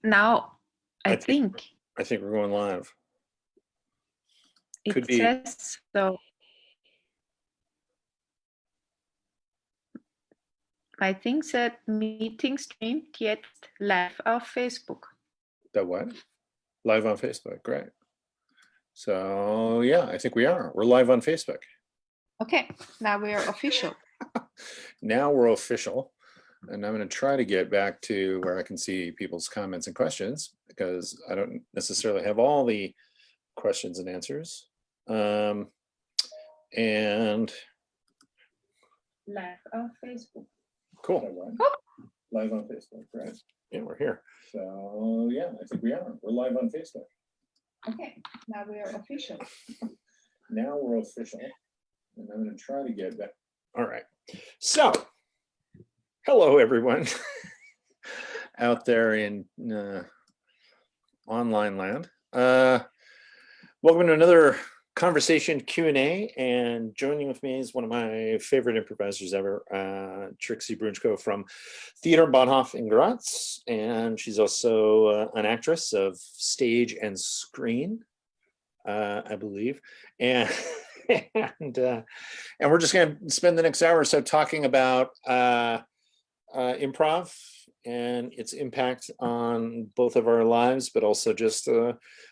now, I think we're going live. It says so. I think that meeting streamt jetzt live auf Facebook. That what? Live on Facebook, great. So yeah, I think we are. We're live on Facebook. Okay, now we are official. Now we're official. And I'm going to try to get back to where I can see people's comments and questions, because I don't necessarily have all the questions and answers. And live on Facebook. Cool. Oh. Live on Facebook, right? Yeah, we're here. So yeah, I think we are. We're live on Facebook. Okay, now we are official. Now we're official. And I'm going to try to get back. All right. So, hello, everyone out there in online land. Welcome to another conversation Q&A, and joining with me is one of my favorite improvisers ever, Trixie Brunschko from Theater Bahnhof in Gratz, and she's also an actress of stage and screen, I believe, and we're just going to spend the next hour or so talking about improv and its impact on both of our lives, but also just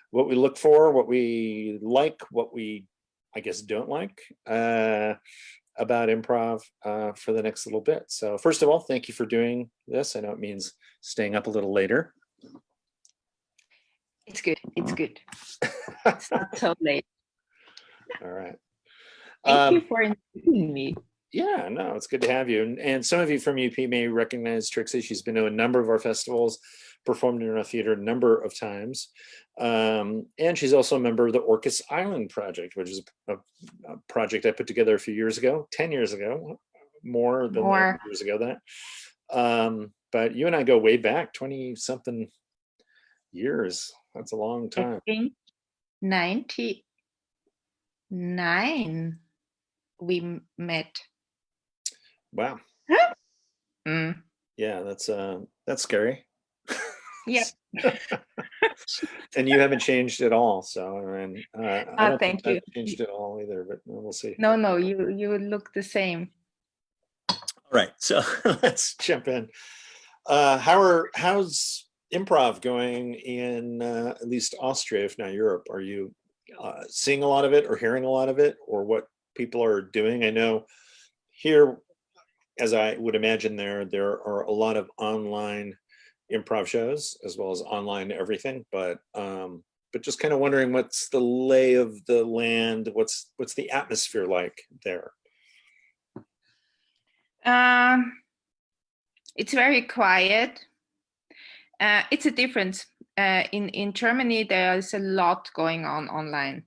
what we look for, what we like, what we, I guess, don't like about improv for the next little bit. So first of all, thank you for doing this. I know it means staying up a little later. It's good. It's good. It's not so late. All right. Thank you for inviting me. Yeah, no, it's good to have you. And some of you from UP may recognize Trixie. She's been to a number of our festivals, performed in our theater a number of times. And she's also a member of the Orcas Island Project, which is a project I put together a few years ago, 10 years ago, more than years ago that. But you and I go way back, 20-something years. That's a long time. I think 99 we met. Wow. Mm. Yeah, that's scary. Yeah. And you haven't changed at all, so and I don't thank think you. I've changed at all either, but we'll see. No, you look the same. All right, so let's jump in. How's improv going in at least Austria, if not Europe? Are you seeing a lot of it or hearing a lot of it, or what people are doing? I know here, as I would imagine, there are a lot of online improv shows as well as online everything, but just kind of wondering what's the lay of the land, what's the atmosphere like there? It's very quiet. It's a difference. In Germany, there is a lot going on online.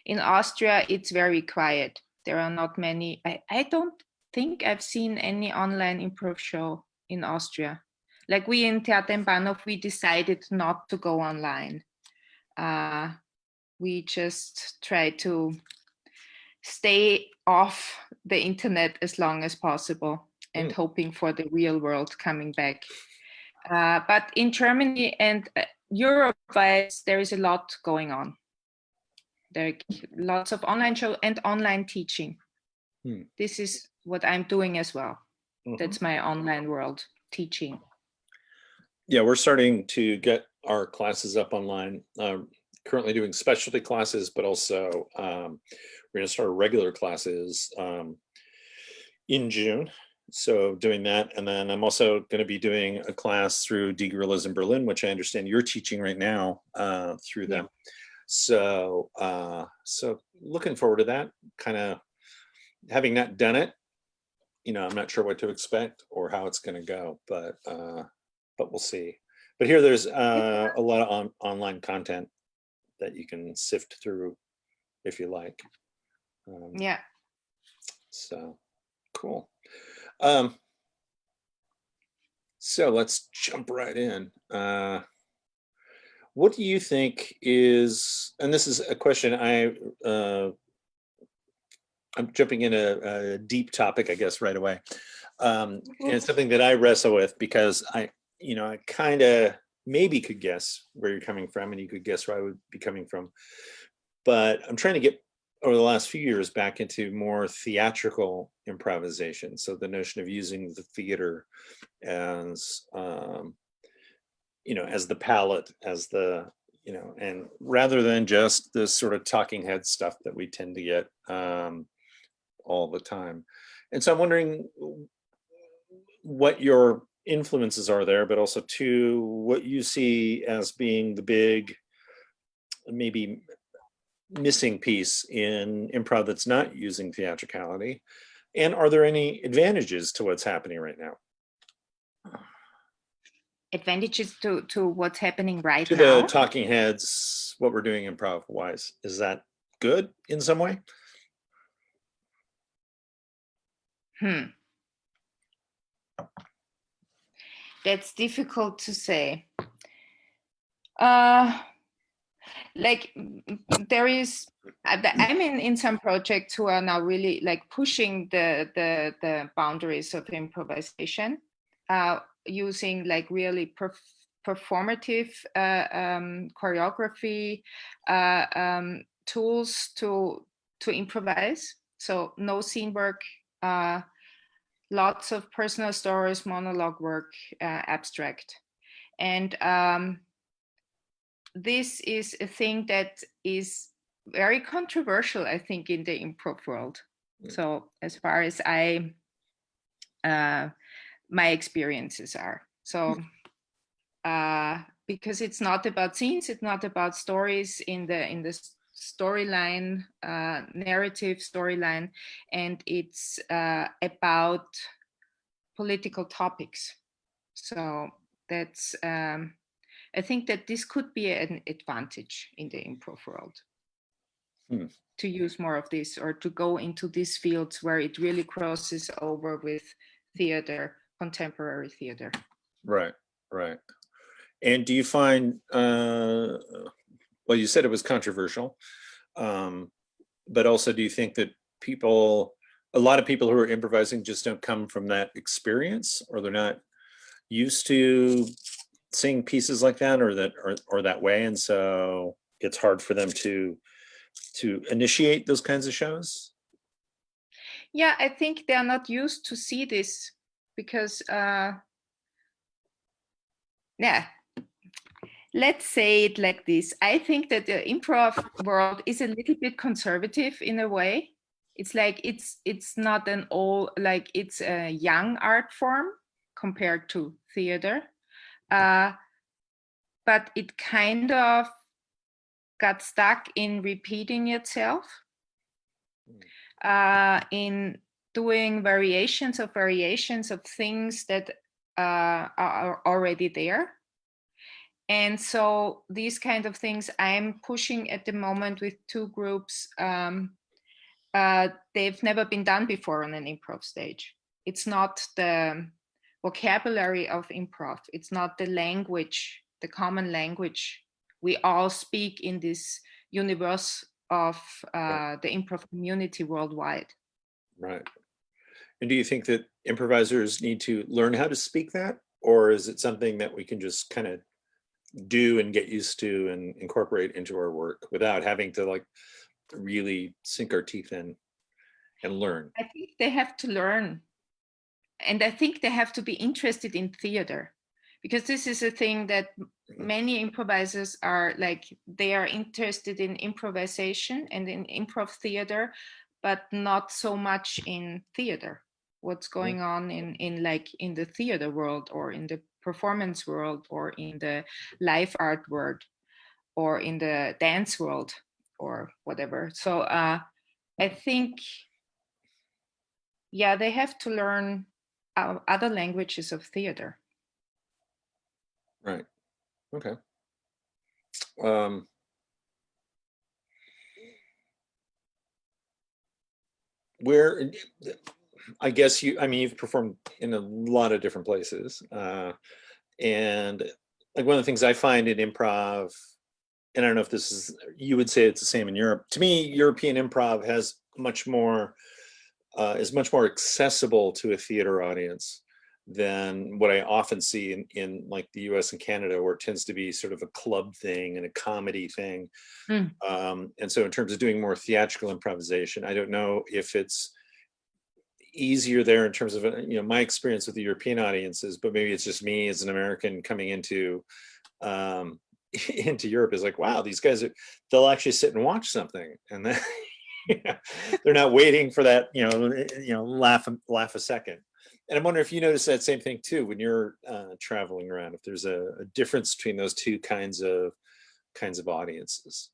In Austria, it's very quiet. There are not many. I don't think I've seen any online improv show in Austria. Like we in TiB-Improv, we decided not to go online. We just try to stay off the internet as long as possible and hoping for the real world coming back. But in Germany and Europe, there is a lot going on. There are lots of online shows and online teaching. This is what I'm doing as well. That's my online world, teaching. Yeah, we're starting to get our classes up online. Currently doing specialty classes, but also we're going to start regular classes in June. So doing that, and then I'm also going to be doing a class through Die Gorillas in Berlin, which I understand you're teaching right now through them. So looking forward to that. Kind of having not done it, I'm not sure what to expect or how it's going to go, but we'll see. But here there's a lot of online content that you can sift through if you like. Yeah. So cool. So let's jump right in. What do you think is, and this is a question I'm jumping in a deep topic, I guess, right away. And it's something that I wrestle with because I kind of maybe could guess where you're coming from, and you could guess where I would be coming from. But I'm trying to get, over the last few years, back into more theatrical improvisation. So the notion of using the theater as, as the palette, as the, and rather than just this sort of talking head stuff that we tend to get all the time. And so I'm wondering what your influences are there, but also too, what you see as being the big, maybe missing piece in improv that's not using theatricality. And are there any advantages to what's happening right now? Advantages to what's happening right to now? The talking heads, what we're doing improv wise. Is that good in some way? That's difficult to say. Like there is, I'm in some projects who are now really like pushing the boundaries of improvisation, using like really performative choreography tools to improvise. So no scene work, lots of personal stories, monologue work, abstract. And this is a thing that is very controversial, I think, in the improv world. So as far as my experiences are. So because it's not about scenes, it's not about stories in the storyline, narrative storyline, and it's about political topics. So that's I think that this could be an advantage in the improv world, to use more of this, or to go into these fields where it really crosses over with theater, contemporary theater. Right. And do you find, well, you said it was controversial, but also do you think that a lot of people who are improvising just don't come from that experience, or they're not used to seeing pieces like that, or that way, and so it's hard for them to initiate those kinds of shows? Yeah, I think they are not used to see this because let's say it like this. I think that the improv world is a little bit conservative in a way. It's like it's not an old, like it's a young art form compared to theater. But it kind of got stuck in repeating itself, in doing variations of things that are already there. And so these kind of things I'm pushing at the moment with two groups. They've never been done before on an improv stage. It's not the vocabulary of improv. It's not the language, the common language we all speak in this universe of the improv community worldwide. Right. And do you think that improvisers need to learn how to speak that, or is it something that we can just kind of do and get used to and incorporate into our work without having to like really sink our teeth in and learn? I think they have to learn, and I think they have to be interested in theater, because this is a thing that many improvisers are like, they are interested in improvisation and in improv theater, but not so much in theater, what's going on in the theater world, or in the performance world, or in the live art world, or in the dance world, or whatever. So I think, yeah, they have to learn other languages of theater. Right. Okay. Where, I guess you've performed in a lot of different places, and like one of the things I find in improv, and I don't know if this is, you would say it's the same in Europe. To me, European improv has much more, is much more accessible to a theater audience. than what I often see in like the US and Canada, where it tends to be sort of a club thing and a comedy thing. And so in terms of doing more theatrical improvisation, I don't know if it's easier there in terms of, you know, my experience with the European audiences, but maybe it's just me as an American coming into into Europe is like, wow, these guys they'll actually sit and watch something, and then they're not waiting for that, laugh a second. And I'm wondering if you notice that same thing too when you're traveling around, if there's a difference between those two kinds of audiences.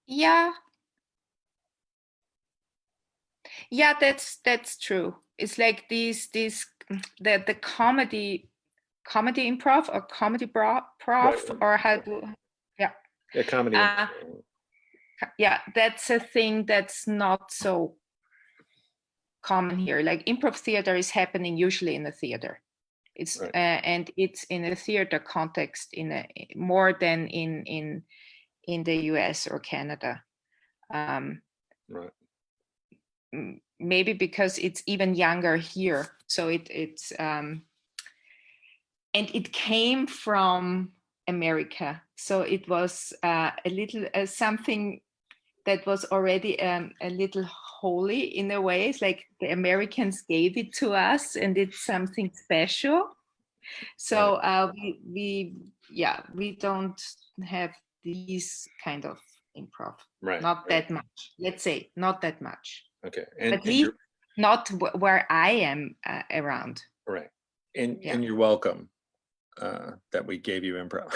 Yeah, that's true. It's like the comedy improv or comedy prof, Right. or how do comedy. That's a thing that's not so common here. Like improv theater is happening usually in a theater. It's right. And it's in a theater context more than in the US or Canada. Right. Maybe because it's even younger here, so it's and it came from America, so it was a little something that was already a little holy in a way. It's like the Americans gave it to us, and it's something special. So we don't have these kind of improv. Not that much. Let's say not that much. Okay, at least not where I am around. Right, and you're welcome that we gave you improv.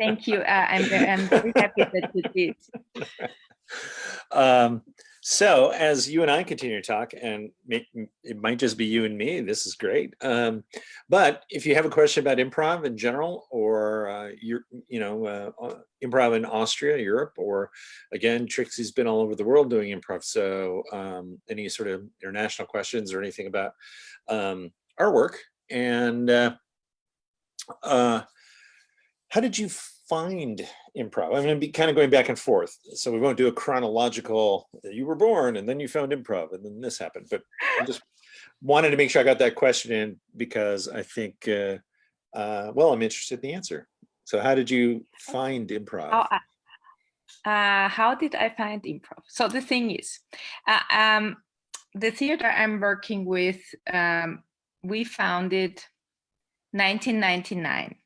Thank you. I'm very happy that you did. So as you and I continue to talk, and it might just be you and me, this is great. But if you have a question about improv in general, or improv in Austria, Europe, or again, Trixie's been all over the world doing improv. So any sort of international questions or anything about our work, and how did you find improv? I'm going to be kind of going back and forth, so we won't do a chronological, you were born and then you found improv and then this happened, but I just wanted to make sure I got that question in, because I think, I'm interested in the answer. So how did you find improv? How did I find improv? So the thing is, the theater I'm working with, we founded 1999.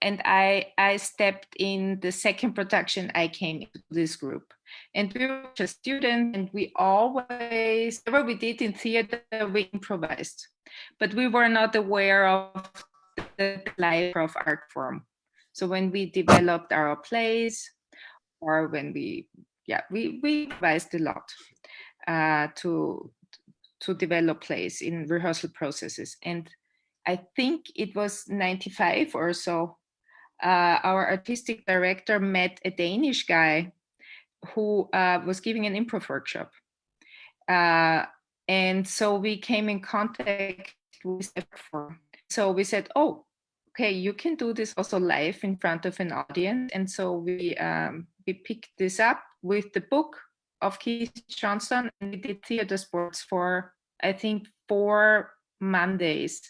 And I stepped in the second production. I came into this group, and we were just students, and we always, whatever we did in theater, we improvised, but we were not aware of the life of art form. So when we developed our plays, or when we improvised a lot to develop plays in rehearsal processes. And I think it was 95 or so. Our artistic director met a Danish guy who was giving an improv workshop. And so we came in contact with the form. So we said, oh, okay, you can do this also live in front of an audience. And so we picked this up with the book of Keith Johnson, and we did theater sports for, I think, 4 Mondays.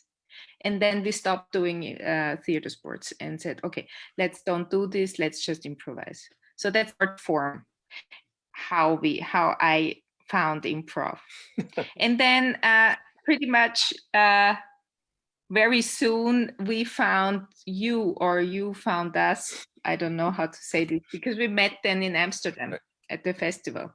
And then we stopped doing theater sports and said, okay, don't do this, let's just improvise. So that's art form, how I found improv. And then pretty much very soon we found you, or you found us. I don't know how to say this, because we met then in Amsterdam at the festival.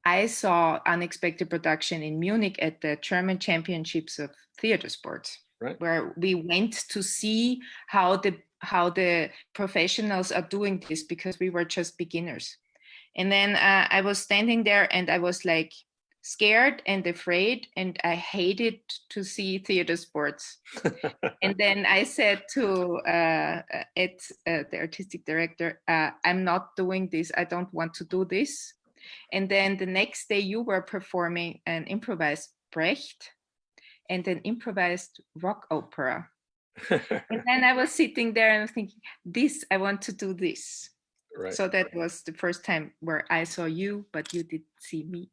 I saw Unexpected Production in Munich at the German Championships of Theater Sports, where we went to see how the professionals are doing this, because we were just beginners. And then I was standing there, and I was like scared and afraid, and I hated to see theater sports. And then I said to the artistic director, I'm not doing this. I don't want to do this. And then the next day you were performing an improvised Brecht and an improvised rock opera. And then I was sitting there and thinking, I want to do this. Right. So that was the first time where I saw you, but you did see me.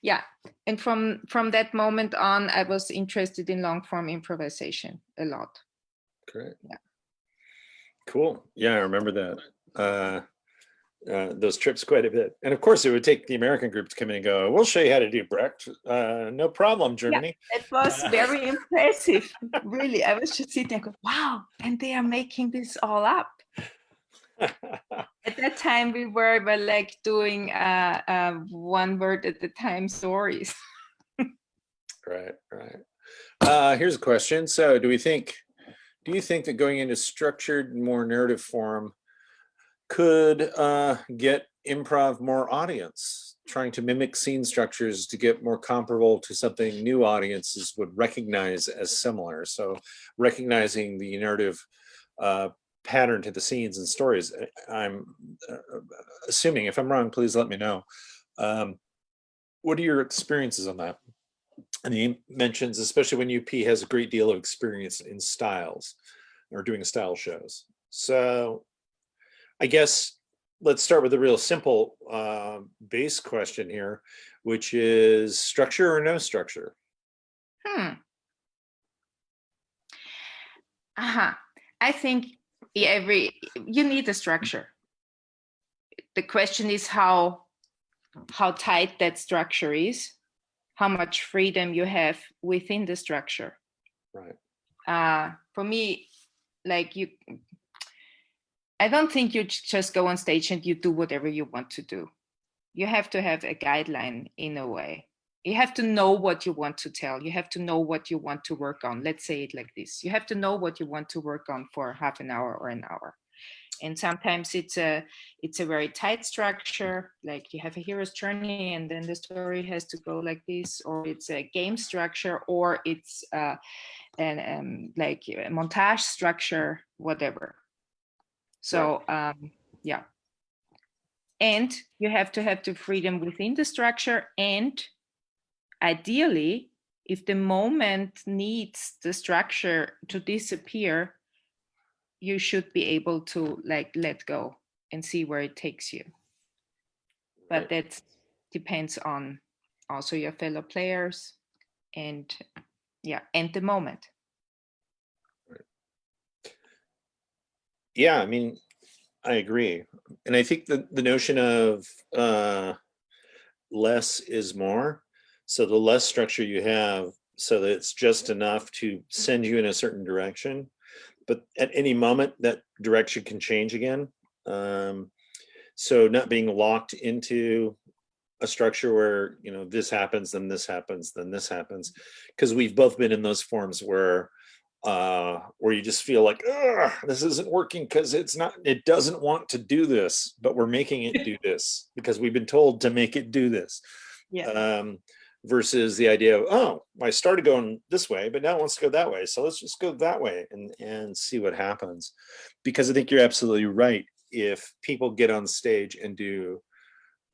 Yeah, and from that moment on, I was interested in long form improvisation a lot. Great. Yeah. Cool. Yeah, I remember that. Those trips quite a bit. And of course, it would take the American group to come in and go, we'll show you how to do Brecht. No problem, Germany. Yeah, it was very impressive. Really, I was just sitting there going, wow, and they are making this all up. At that time, we were like doing one word at a time stories. Right. Here's a question. So do you think that going into structured, more narrative form could get improv more audience, trying to mimic scene structures to get more comparable to something new audiences would recognize as similar? So recognizing the narrative pattern to the scenes and stories. I'm assuming, if I'm wrong, please let me know. What are your experiences on that? And he mentions, especially when UP has a great deal of experience in styles or doing style shows. So I guess let's start with a real simple base question here, which is structure or no structure? I think you need a structure. The question is how tight that structure is, how much freedom you have within the structure. Right. For me, like I don't think you just go on stage and you do whatever you want to do. You have to have a guideline in a way. You have to know what you want to tell. You have to know what you want to work on. Let's say it like this. You have to know what you want to work on for half an hour or an hour. And sometimes it's a very tight structure, like you have a hero's journey and then the story has to go like this, or it's a game structure, or it's like a montage structure, whatever. So yeah. And you have to have the freedom within the structure, and ideally, if the moment needs the structure to disappear, you should be able to like let go and see where it takes you. But that depends on also your fellow players and the moment. Yeah, I mean, I agree. And I think the notion of less is more. So the less structure you have, so that it's just enough to send you in a certain direction, but at any moment that direction can change again. So not being locked into a structure where, you know, this happens, then this happens, then this happens, because we've both been in those forms where you just feel like, this isn't working because it doesn't want to do this, but we're making it do this because we've been told to make it do this. Versus the idea of, I started going this way, but now it wants to go that way. So let's just go that way and see what happens. Because I think you're absolutely right. If people get on stage and do,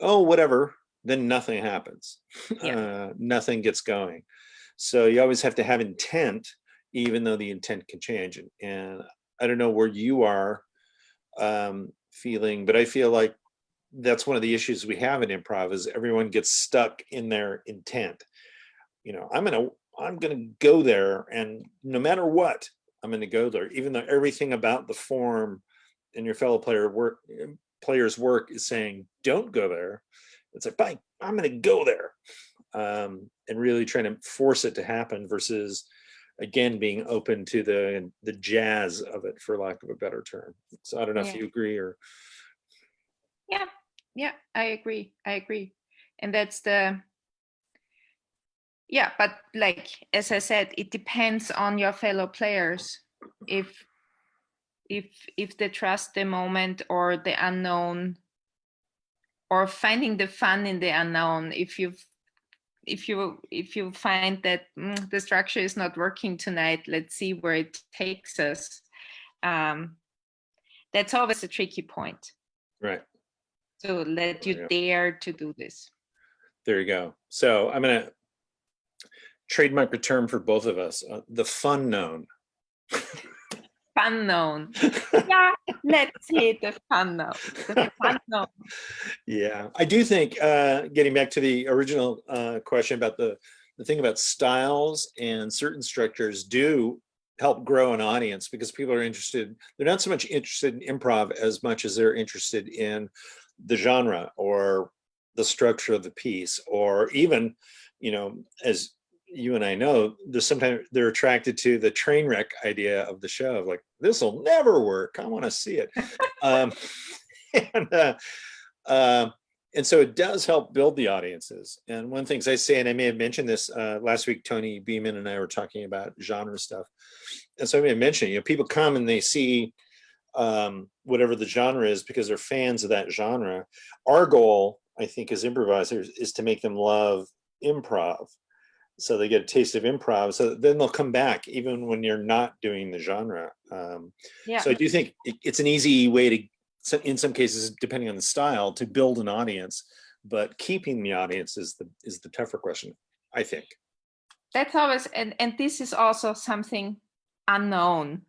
whatever, then nothing happens. Nothing gets going. So you always have to have intent, even though the intent can change. And I don't know where you are feeling, but I feel like that's one of the issues we have in improv is everyone gets stuck in their intent. You know, I'm gonna go there, and no matter what, I'm gonna go there, even though everything about the form and your fellow player's work is saying don't go there. It's like, bye, I'm gonna go there, and really trying to force it to happen versus, again, being open to the jazz of it, for lack of a better term. So I don't know if you agree or. Yeah, I agree. And that's but like, as I said, it depends on your fellow players. If they trust the moment or the unknown, or finding the fun in the unknown, if you find that the structure is not working tonight, let's see where it takes us. That's always a tricky point. Right. So let you dare to do this. There you go. So I'm going to trademark a term for both of us, the fun known. fun known. Yeah, let's say the fun known. The fun known. Yeah, I do think, getting back to the original question about the thing about styles and certain structures do help grow an audience, because people are interested, they're not so much interested in improv as much as they're interested in the genre or the structure of the piece, or even, as you and I know, there's sometimes they're attracted to the train wreck idea of the show, of like, this will never work, I want to see it. and and so it does help build the audiences. And one of the things I say, and I may have mentioned this last week, Tony Beeman and I were talking about genre stuff. And so I may have mentioned, people come and they see whatever the genre is because they're fans of that genre. Our goal, I think, as improvisers, is to make them love improv. So they get a taste of improv. So then they'll come back even when you're not doing the genre. Yeah. So I do think it's an easy way to, in some cases, depending on the style, to build an audience, but keeping the audience is the tougher question, I think. That's always, and this is also something unknown.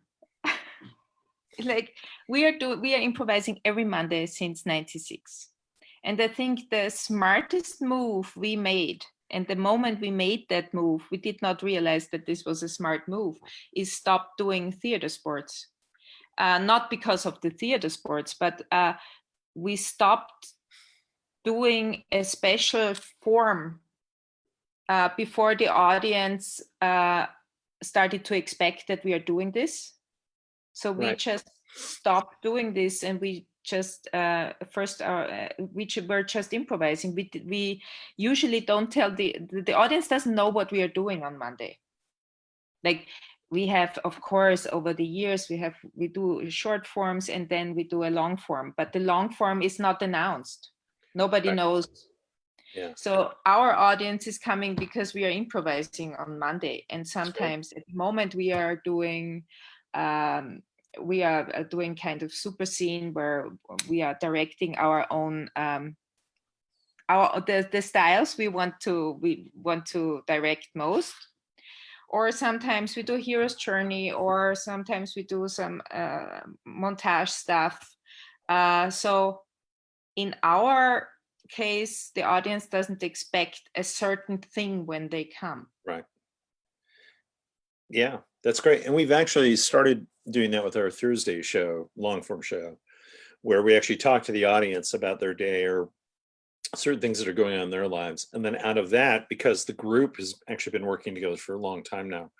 Like we are improvising every Monday since '96, and I think the smartest move we made, and the moment we made that move, we did not realize that this was a smart move, is stop doing theater sports. Not because of the theater sports, but we stopped doing a special form before the audience started to expect that we are doing this. So we just stopped doing this, and we just we were just improvising. We usually don't tell the audience doesn't know what we are doing on Monday. Like we have, of course, over the years, we do short forms and then we do a long form, but the long form is not announced. Nobody knows. Yeah. So our audience is coming because we are improvising on Monday, and sometimes at the moment we are doing kind of super scene where we are directing our own the styles we want to direct most. Or sometimes we do hero's journey, or sometimes we do some montage stuff. So in our case, the audience doesn't expect a certain thing when they come. Right. Yeah, that's great. And we've actually started doing that with our Thursday show, long form show, where we actually talk to the audience about their day or certain things that are going on in their lives. And then out of that, because the group has actually been working together for a long time now,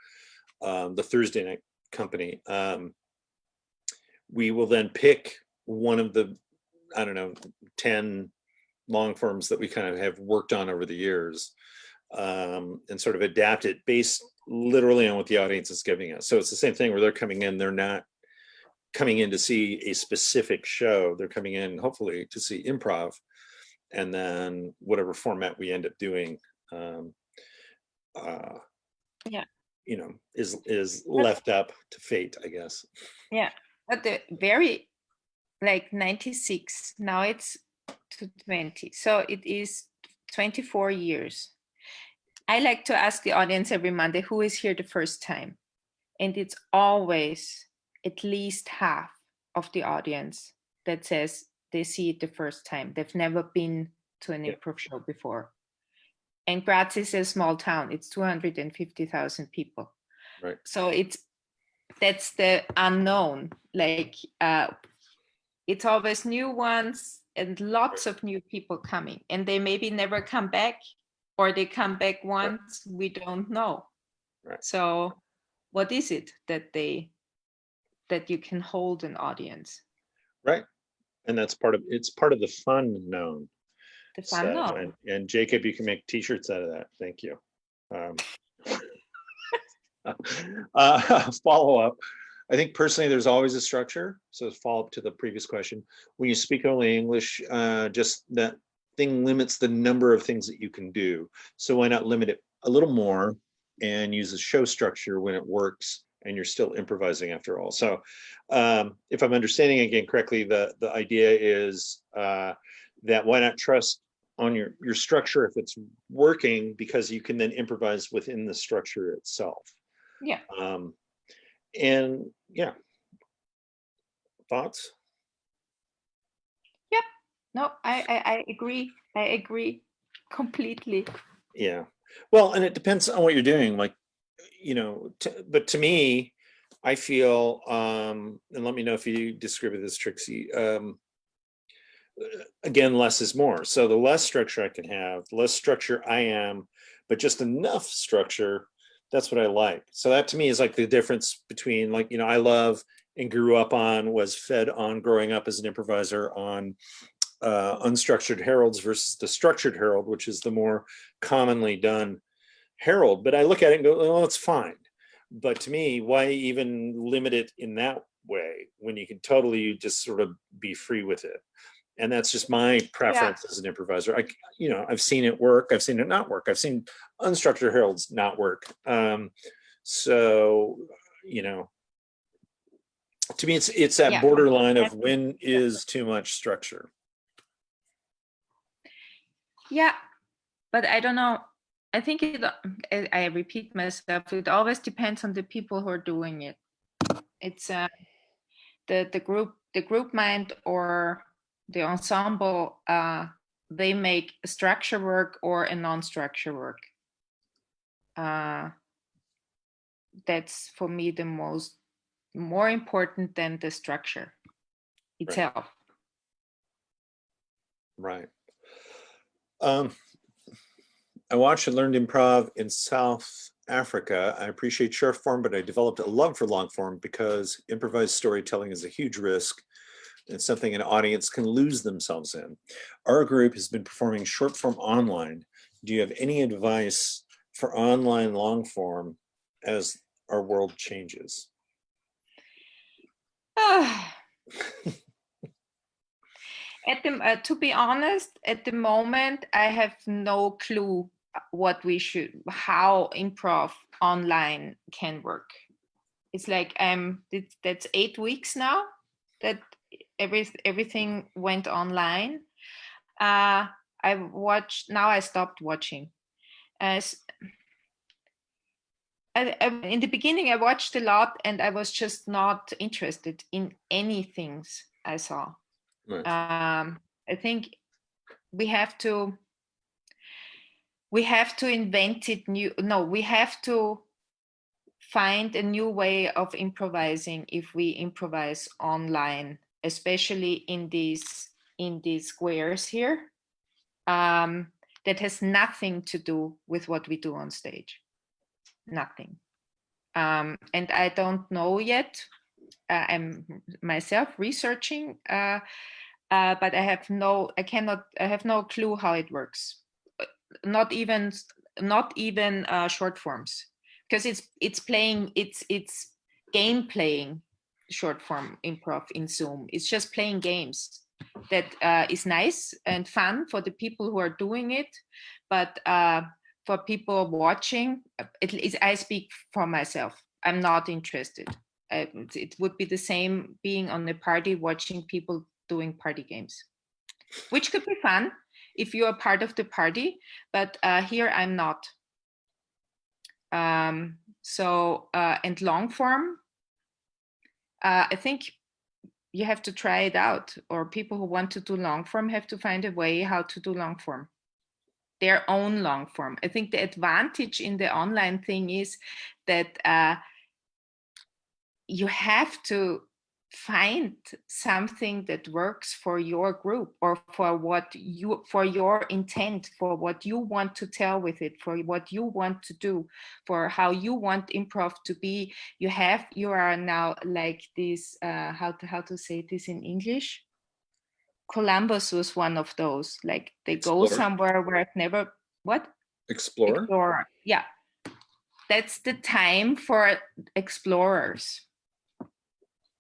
the Thursday night company, we will then pick one of the, 10 long forms that we kind of have worked on over the years, and sort of adapt it based literally on what the audience is giving us. So it's the same thing where they're coming in, they're not coming in to see a specific show. They're coming in hopefully to see improv. And then whatever format we end up doing, is left up to fate, I guess. Yeah, but the very, like 96, now it's 20. So it is 24 years. I like to ask the audience every Monday, who is here the first time? And it's always at least half of the audience that says they see it the first time. They've never been to an improv show before. And Gratz is a small town. It's 250,000 people. Right. So that's the unknown. Like it's always new ones and lots of new people coming. And they maybe never come back, or they come back once, we don't know. Right. So what is it that you can hold an audience? Right. And that's part of the fun known. The fun known. And Jacob, you can make t-shirts out of that. Thank you. Follow up. I think personally, there's always a structure. So follow up to the previous question. When you speak only English, just that thing limits the number of things that you can do. So why not limit it a little more and use a show structure when it works and you're still improvising after all. So if I'm understanding again correctly, the idea is that why not trust on your structure if it's working, because you can then improvise within the structure itself. Yeah. And yeah, Thoughts? Yep. No, I agree. I agree completely. Yeah. Well, and it depends on what you're doing. Like, but to me, I feel, and let me know if you disagree with this, Trixie. Again, less is more. So the less structure I can have, the less structure I am, but just enough structure, that's what I like. So that to me is like the difference between, like, I love and grew up on, was fed on growing up as an improviser on unstructured heralds versus the structured herald, which is the more commonly done herald. But I look at it and go, well, it's fine. But to me, why even limit it in that way when you can totally just sort of be free with it? And that's just my preference as an improviser. I've seen it work. I've seen it not work. I've seen unstructured heralds not work. So, to me, it's that borderline of when is too much structure. Yeah, but I don't know. I think I repeat myself. It always depends on the people who are doing it. It's the group mind or the ensemble. They make structure work or a non-structure work. That's for me the more important than the structure itself. Right. I watched and learned improv in South Africa. I appreciate short form, but I developed a love for long form because improvised storytelling is a huge risk and something an audience can lose themselves in. Our group has been performing short form online. Do you have any advice for online long form as our world changes? To be honest, at the moment, I have no clue how improv online can work. It's like that's 8 weeks now that everything went online. I stopped watching. In the beginning, I watched a lot, and I was just not interested in anything I saw. Right. I think we have to invent it new. No, we have to find a new way of improvising if we improvise online, especially in these squares here. That has nothing to do with what we do on stage. Nothing. And I don't know yet. I'm myself researching, but I have no clue how it works. Not even short forms, because it's game playing short form improv in Zoom. It's just playing games. That is nice and fun for the people who are doing it, but for people watching, I speak for myself. I'm not interested. It would be the same being on a party watching people doing party games, which could be fun if you are part of the party, but here I'm not. And long form, I think you have to try it out, or people who want to do long form have to find a way how to do long form, their own long form. I think the advantage in the online thing is that you have to find something that works for your group, or for your intent, for what you want to tell with it, for what you want to do, for how you want improv to be. You are now like this, how to say this in English? Columbus was one of those, like they go somewhere where I've never, what? Explorer. Yeah. That's the time for explorers,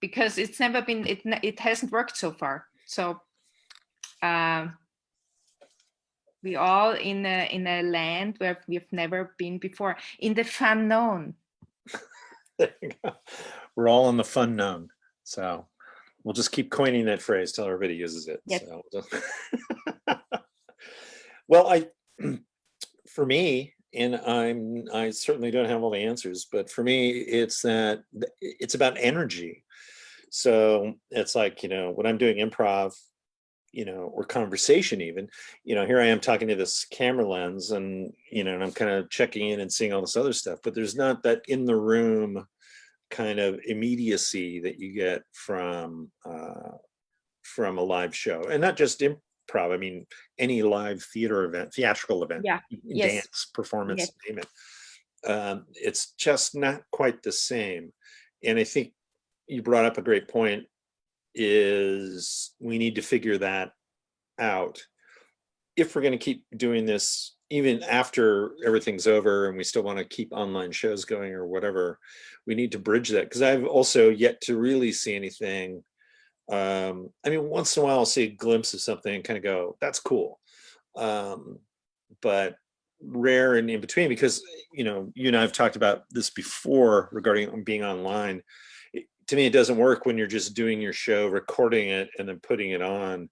because it's never been, it hasn't worked so far. So we all in a land where we've never been before, in the fun known. We're all in the fun known. So we'll just keep coining that phrase till everybody uses it. Yes. So. Well, for me, and I certainly don't have all the answers, but for me, it's about energy. So it's like, when I'm doing improv, or conversation even, here I am talking to this camera lens and, and I'm kind of checking in and seeing all this other stuff, but there's not that in the room kind of immediacy that you get from a live show. And not just improv, I mean, any live theatrical event, Yeah. Yes. dance, performance, Yes. name it. It's just not quite the same. And I think you brought up a great point, is we need to figure that out. If we're going to keep doing this, even after everything's over and we still want to keep online shows going or whatever, we need to bridge that. Because I've also yet to really see anything. I mean, once in a while I'll see a glimpse of something and kind of go, that's cool. But rare and in between, because, you and I have talked about this before regarding being online. To me, it doesn't work when you're just doing your show, recording it, and then putting it on.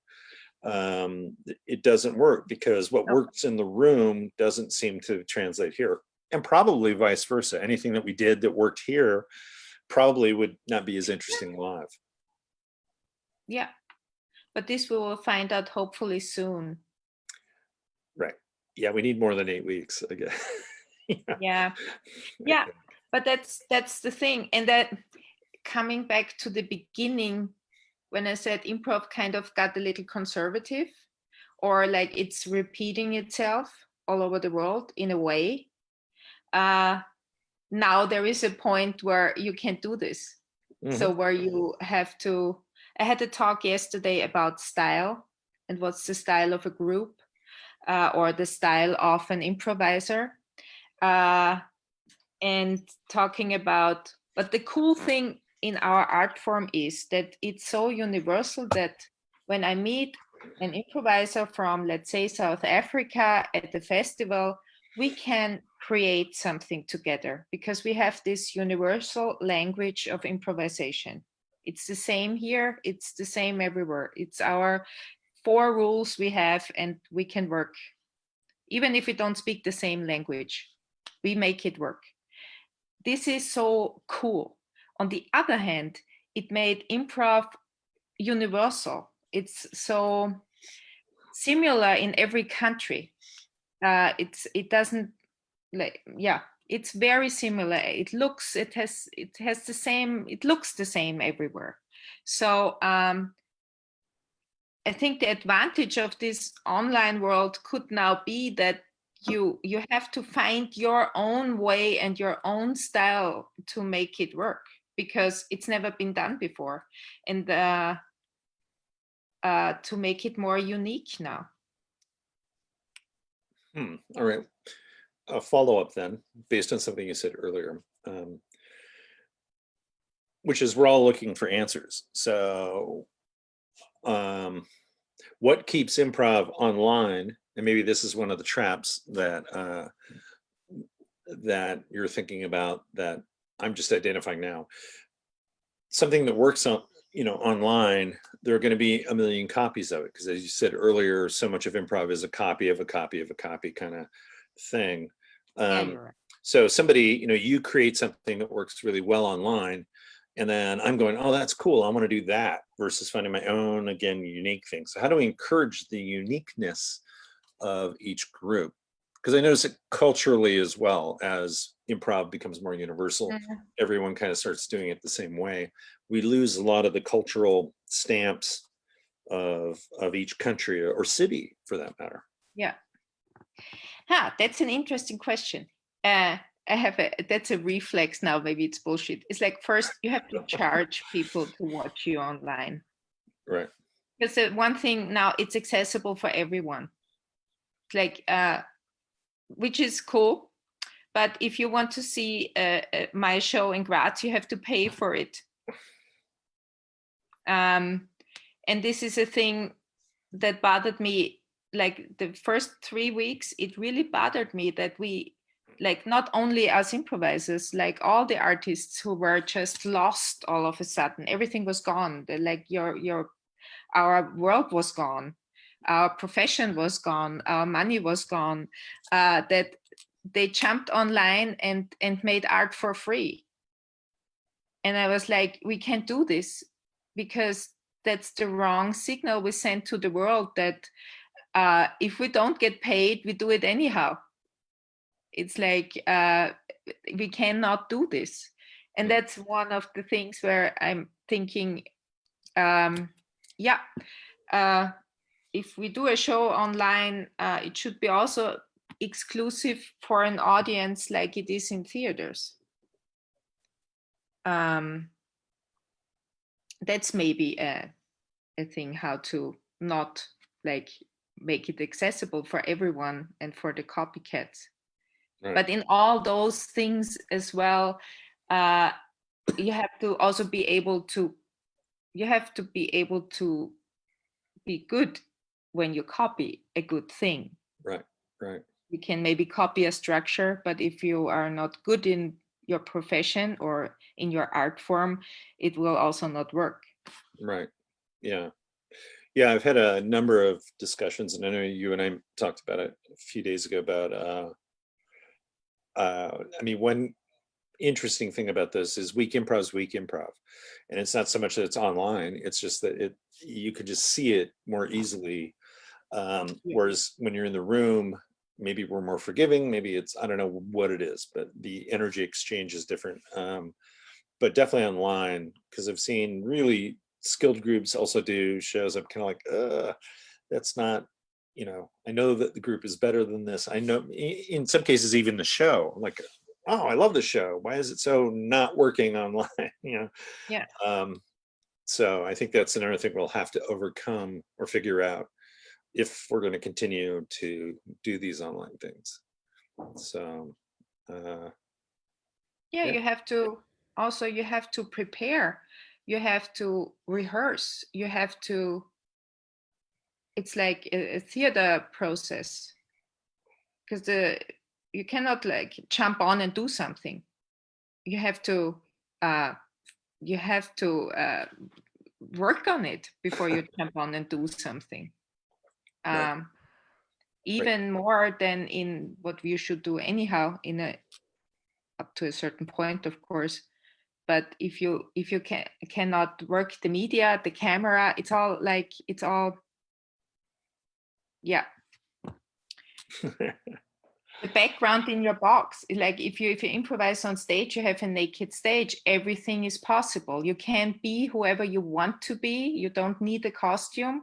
It doesn't work, because what works in the room doesn't seem to translate here, and probably vice versa. Anything that we did that worked here probably would not be as interesting live. Yeah, but this we will find out hopefully soon. Right. Yeah, we need more than 8 weeks, I guess. Yeah. But that's the thing. And that, coming back to the beginning, when I said improv kind of got a little conservative, or like it's repeating itself all over the world in a way. Now there is a point where you can't do this. Mm-hmm. So where you have to, I had a talk yesterday about style and what's the style of a group, or the style of an improviser, and talking about, but the cool thing in our art form is that it's so universal that when I meet an improviser from, let's say, South Africa at the festival, we can create something together because we have this universal language of improvisation. It's the same here, it's the same everywhere. It's our 4 rules we have, and we can work. Even if we don't speak the same language, we make it work. This is so cool. On the other hand, it made improv universal. It's so similar in every country. It doesn't, like, yeah, it's very similar. It looks the same everywhere. So I think the advantage of this online world could now be that you have to find your own way and your own style to make it work, because it's never been done before, and to make it more unique now. All right. A follow-up then, based on something you said earlier, which is we're all looking for answers. So what keeps improv online? And maybe this is one of the traps that that you're thinking about, that I'm just identifying now. Something that works on, online, there are going to be a million copies of it, because as you said earlier, so much of improv is a copy of a copy of a copy kind of thing. Right. So somebody, you create something that works really well online, and then I'm going, oh, that's cool, I want to do that, versus finding my own, again, unique thing. So how do we encourage the uniqueness of each group? Because I notice it culturally as well, as improv becomes more universal, everyone kind of starts doing it the same way. We lose a lot of the cultural stamps of each country or city, for that matter. Yeah. That's an interesting question. That's a reflex now. Maybe it's bullshit. It's like, first you have to charge people to watch you online. Right. Because the one thing now, it's accessible for everyone. Like, which is cool. But if you want to see my show in Gratz, you have to pay for it. And this is a thing that bothered me. Like the first 3 weeks, it really bothered me that we, like, not only as improvisers, like all the artists who were just lost all of a sudden, everything was gone. Like our world was gone, our profession was gone, our money was gone, that they jumped online and made art for free. And I was like, we can't do this. because that's the wrong signal we send to the world, that if we don't get paid, we do it anyhow. It's like we cannot do this. And that's one of the things where I'm thinking, if we do a show online, it should be also exclusive for an audience like it is in theaters. That's maybe a thing, how to not like make it accessible for everyone and for the copycats. Right. But in all those things as well, you have to also be able to, be good when you copy a good thing. Right. You can maybe copy a structure, but if you are not good in your profession or in your art form, it will also not work. Right. Yeah. I've had a number of discussions, and I know you and I talked about it a few days ago about, one interesting thing about this is week improv is week improv. And it's not so much that it's online, it's just that you could just see it more easily. Whereas when you're in the room, maybe we're more forgiving, maybe it's, I don't know what it is, but the energy exchange is different. But definitely online, because I've seen really skilled groups also do shows. I'm kind of like, that's not, I know that the group is better than this. I know in some cases, even the show, I'm like, oh, I love the show. Why is it so not working online? Yeah. So I think that's another thing we'll have to overcome or figure out if we're going to continue to do these online things. So, you have to prepare, you have to rehearse, it's like a theater process, because you cannot like jump on and do something. You have to work on it before you jump on and do something. Right. Even more than in what you should do anyhow, up to a certain point, of course. But if you cannot work the media, the camera, it's all the background in your box. Like if you improvise on stage, you have a naked stage, everything is possible. You can be whoever you want to be. You don't need a costume.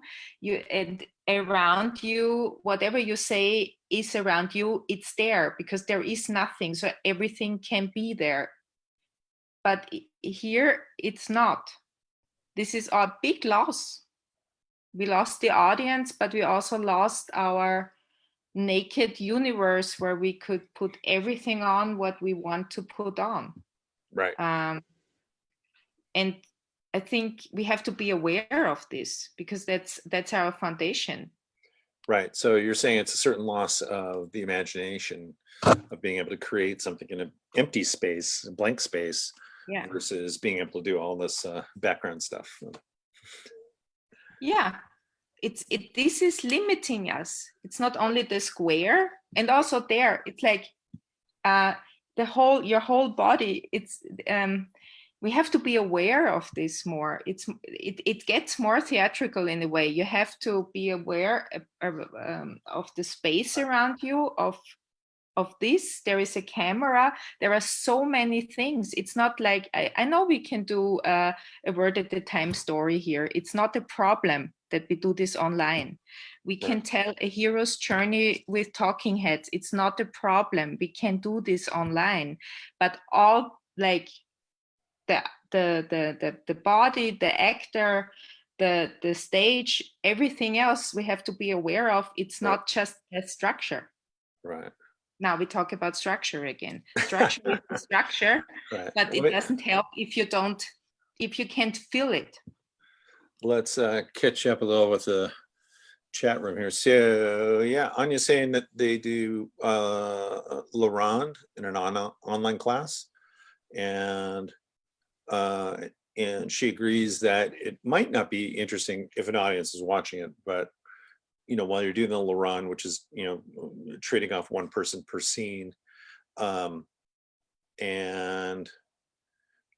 And around you, whatever you say is around you, it's there because there is nothing. So everything can be there. But here it's not. This is our big loss. We lost the audience, but we also lost our naked universe where we could put everything on what we want to put on. Right. And I think we have to be aware of this because that's our foundation. Right. So you're saying it's a certain loss of the imagination of being able to create something in an empty space, a blank space, versus being able to do all this background stuff. Yeah. This is limiting us. It's not only the square, and also there it's like your whole body. It's we have to be aware of this more. It gets more theatrical in a way. You have to be aware of the space around you, of this. There is a camera. There are so many things. It's not like I know we can do a word at a time story here. It's not a problem that we do this online. We can tell a hero's journey with talking heads. It's not a problem. We can do this online. But all like the body, the actor, the stage, everything else we have to be aware of. It's not just a structure. Right. Now we talk about structure again. Structure is the structure, but it doesn't help if you can't feel it. Let's catch up a little with the chat room here. So yeah, Anya's saying that they do La Ronde in an online class, and she agrees that it might not be interesting if an audience is watching it, but while you're doing the La Ronde, which is trading off one person per scene, and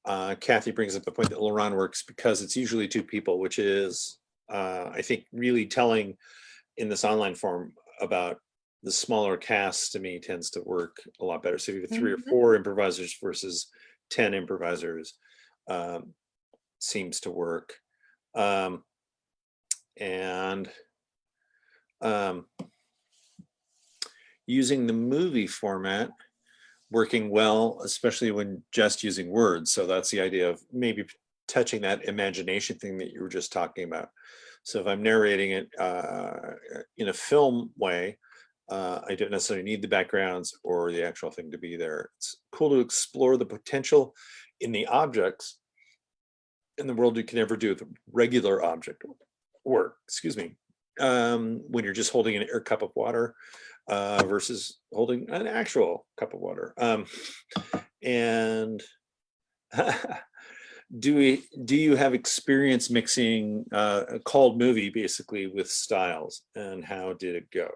Kathy brings up the point that Laurent works because it's usually two people, which is, I think, really telling in this online form about the smaller cast, to me, tends to work a lot better. So if you have 3 or 4 improvisers versus 10 improvisers, seems to work. And using the movie format, working well, especially when just using words. So that's the idea of maybe touching that imagination thing that you were just talking about. So if I'm narrating it in a film way, I don't necessarily need the backgrounds or the actual thing to be there. It's cool to explore the potential in the objects in the world you can never do with regular object work, excuse me, when you're just holding an air cup of water versus holding an actual cup of water. And do you have experience mixing a called movie basically with styles, and how did it go?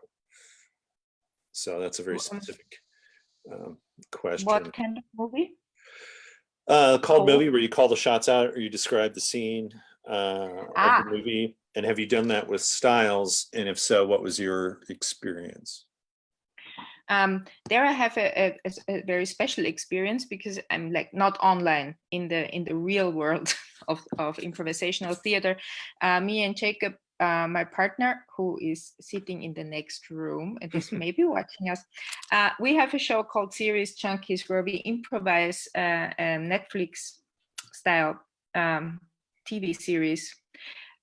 So that's a very specific question. What kind of movie? Called movie, where you call the shots out or you describe the scene of the movie. And have you done that with styles? And if so, what was your experience? There I have a very special experience because I'm like not online in the real world of improvisational theater. Me and Jacob, my partner, who is sitting in the next room and is maybe watching us, we have a show called Series Junkies where we improvise a Netflix style TV series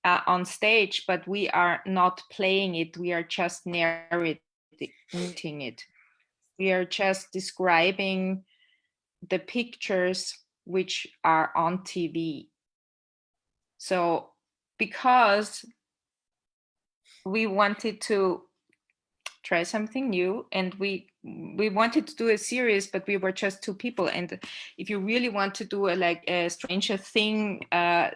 on stage, but we are not playing it. We are just narrating it. We are just describing the pictures which are on TV. So because we wanted to try something new and we wanted to do a series, but we were just 2 people. And if you really want to do a Stranger Thing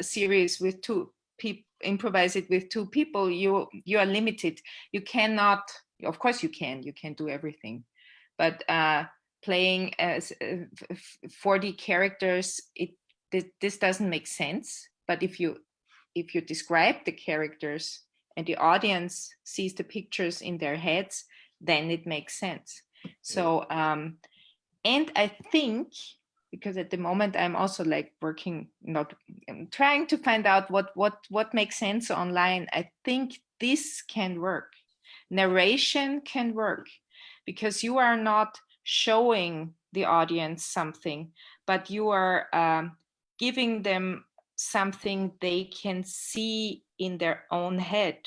series with 2 people, improvise it with 2 people, you are limited. You cannot, of course you can do everything, but playing as 40 characters, this doesn't make sense. But if you describe the characters and the audience sees the pictures in their heads, then it makes sense. So and I think, because at the moment I'm also like working, I'm trying to find out what makes sense online. I think this can work. Narration can work because you are not showing the audience something, but you are giving them something they can see in their own head,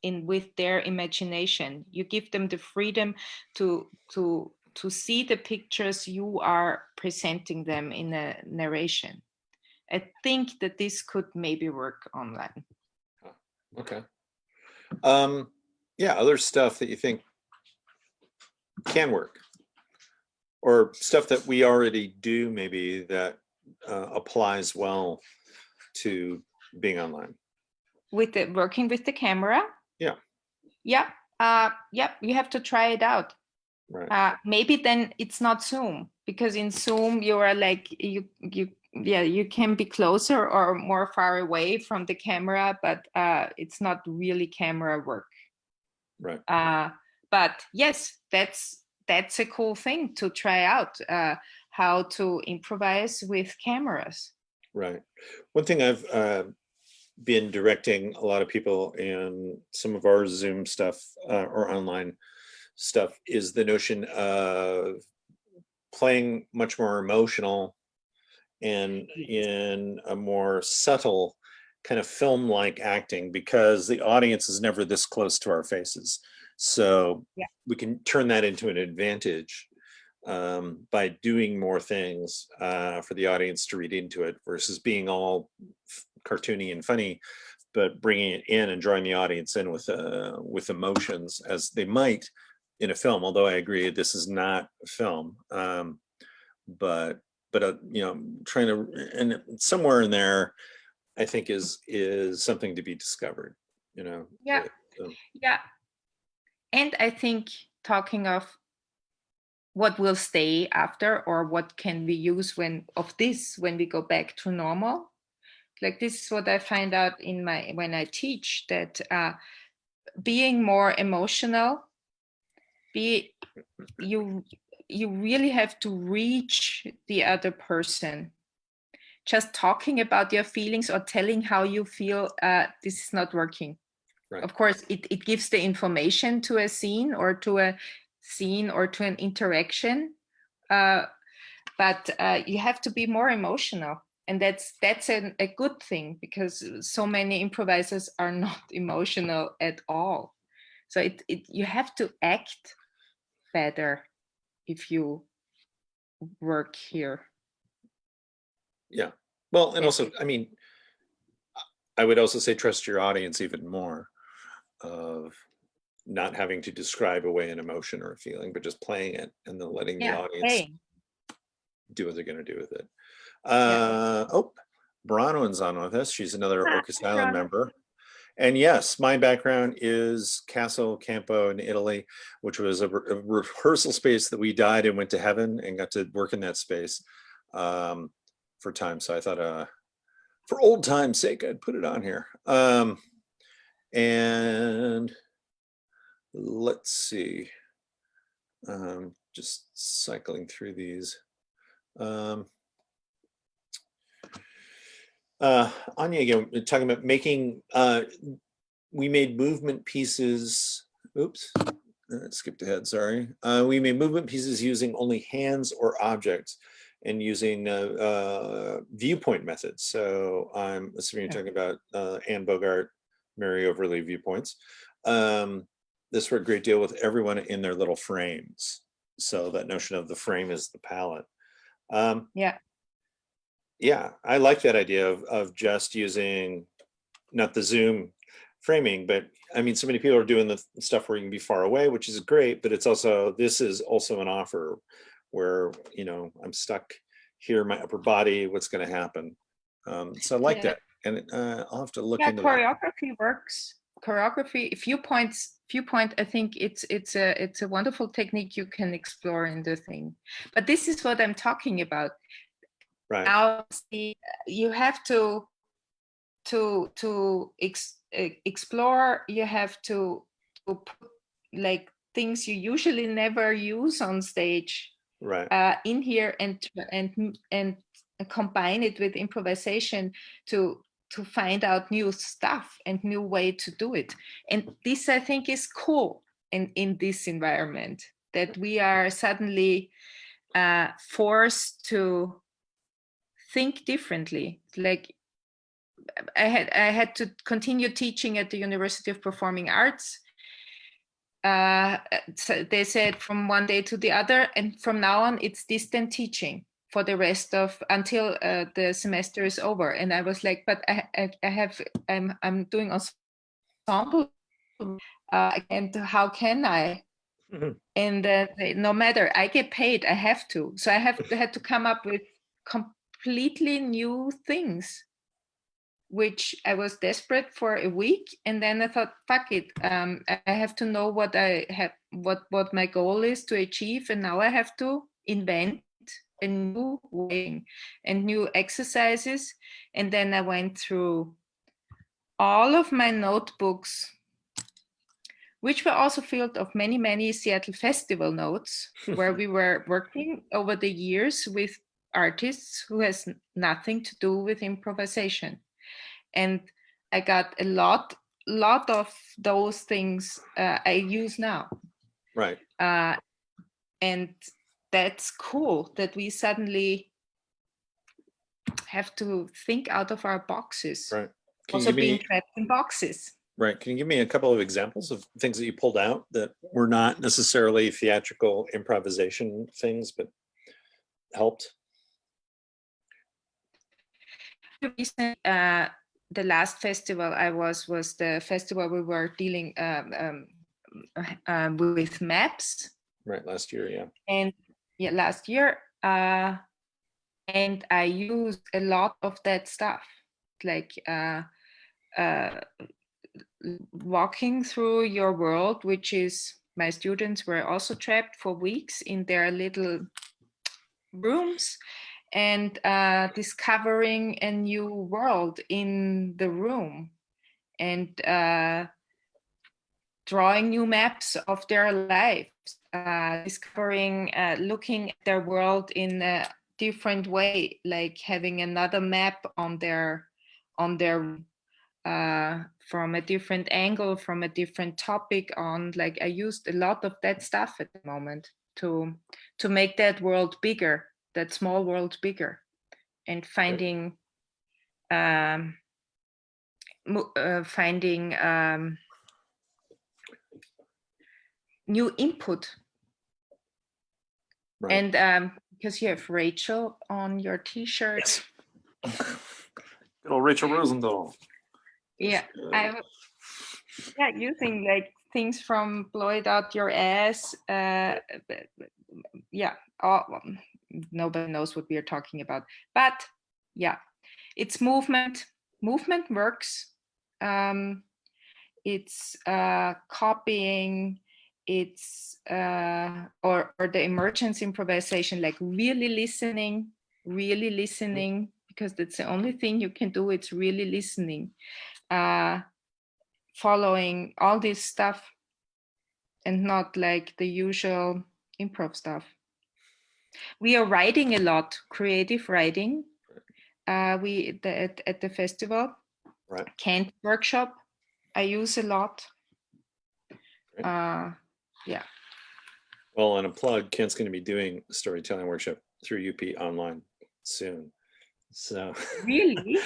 with their imagination. You give them the freedom to see the pictures you are presenting them in a narration. I think that this could maybe work online. Okay. Yeah, other stuff that you think can work, or stuff that we already do maybe that applies well to being online. With working with the camera? Yeah. Yeah. You have to try it out. Right. Maybe then it's not Zoom, because in Zoom you are like you can be closer or more far away from the camera, but it's not really camera work. Right. But yes, that's a cool thing to try out, how to improvise with cameras. Right. One thing I've been directing a lot of people in some of our Zoom stuff or online stuff is the notion of playing much more emotional and in a more subtle kind of film-like acting, because the audience is never this close to our faces. So we can turn that into an advantage by doing more things for the audience to read into it, versus being all cartoony and funny, but bringing it in and drawing the audience in with emotions, as they might in a film. Although I agree, this is not a film, but trying to, and somewhere in there, I think is something to be discovered. Yeah. And I think, talking of what will stay after, or what can we use when we go back to normal. Like, this is what I find out when I teach, that being more emotional, you really have to reach the other person. Just talking about your feelings or telling how you feel, this is not working. Right. Of course, it gives the information to a scene or to an interaction, but you have to be more emotional. And that's a good thing, because so many improvisers are not emotional at all. So you have to act better if you work here. Yeah. Well, and also, I mean, I would also say trust your audience even more, of not having to describe away an emotion or a feeling, but just playing it and then letting the audience do what they're going to do with it. Oh, Bronwyn's on with us. She's another Orcas Island member. And yes, my background is Castle Campo in Italy, which was a rehearsal space that we died and went to heaven and got to work in that space for time. So I thought, for old time's sake, I'd put it on here. And let's see, just cycling through these. Anya, again, talking about making, we made movement pieces. Oops, skipped ahead, sorry. We made movement pieces using only hands or objects and using viewpoint methods. So I'm assuming you're talking about Anne Bogart, Mary Overley viewpoints. This worked a great deal with everyone in their little frames. So that notion of the frame is the palette. Yeah, I like that idea of just using, not the Zoom framing, but I mean, so many people are doing the stuff where you can be far away, which is great, but it's also, this is also an offer where, you know, I'm stuck here, my upper body, what's going to happen? So I like that. And I'll have to look into choreography works. Choreography, viewpoint, I think it's a wonderful technique you can explore in the thing. But this is what I'm talking about. Right. Now, you have to explore. You have to put like things you usually never use on stage, right, in here, and combine it with improvisation to find out new stuff and new way to do it. And this, I think, is cool in this environment, that we are suddenly forced to think differently. Like, I had to continue teaching at the University of Performing Arts. So they said from one day to the other, and from now on it's distant teaching for the rest of, until the semester is over. And I was like, but I'm doing ensemble, and how can I? Mm-hmm. And no matter, I get paid, I have to. So I had to come up with completely new things, which I was desperate for a week. And then I thought, fuck it, I have to know what I have, what my goal is to achieve. And now I have to invent a new way and new exercises. And then I went through all of my notebooks, which were also filled of many, many Seattle Festival notes, where we were working over the years with artists who has nothing to do with improvisation. And I got a lot of those things I use now. Right. And that's cool that we suddenly have to think out of our boxes. Right. Also being trapped in boxes. Right. Can you give me a couple of examples of things that you pulled out that were not necessarily theatrical improvisation things, but helped? The last festival I was the festival we were dealing with maps. Right, last year, yeah. And yeah, last year, and I used a lot of that stuff, like walking through your world, which is my students were also trapped for weeks in their little rooms and discovering a new world in the room and drawing new maps of their lives, discovering, looking at their world in a different way, like having another map on their from a different angle, from a different topic on. Like, I used a lot of that stuff at the moment to make that world bigger, that small world bigger, and finding new input. Right. And because you have Rachel on your t-shirt. Yes. Good old Rachel Rosendahl. Yeah, using like things from Blow It Out Your Ass. Nobody knows what we are talking about, but yeah, it's movement. Movement works. It's copying. It's or the emergence improvisation, like really listening, because that's the only thing you can do. It's really listening, following all this stuff, and not like the usual improv stuff. We are writing a lot, creative writing. At the festival, right. Kent workshop, I use a lot. Yeah. Well, and a plug, Kent's going to be doing a storytelling workshop through UP online soon. So really,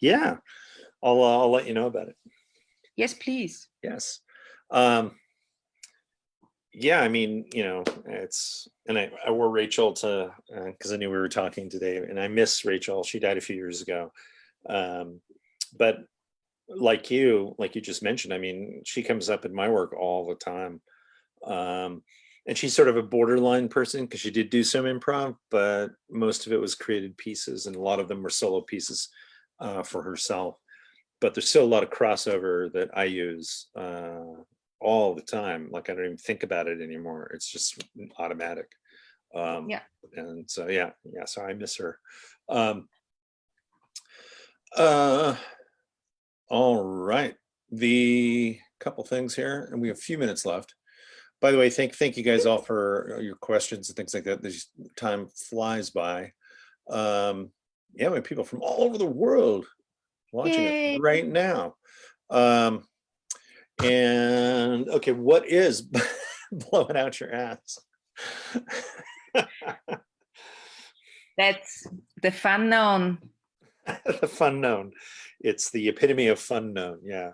yeah, I'll let you know about it. Yes, please. Yes. Yeah, I mean, you know, it's, and I wore Rachel to, because I knew we were talking today, and I miss Rachel. She died a few years ago. But like you just mentioned, I mean, she comes up in my work all the time. And she's sort of a borderline person because she did do some improv, but most of it was created pieces, and a lot of them were solo pieces for herself. But there's still a lot of crossover that I use all the time. Like, I don't even think about it anymore. It's just automatic. Yeah. And so, yeah, so I miss her. All right. The couple things here, and we have a few minutes left. By the way, thank you guys all for your questions and things like that. This time flies by. Yeah, we have people from all over the world watching us right now. And okay, what is blowing out your ass? That's the fun known. The fun known. It's the epitome of fun known. Yeah.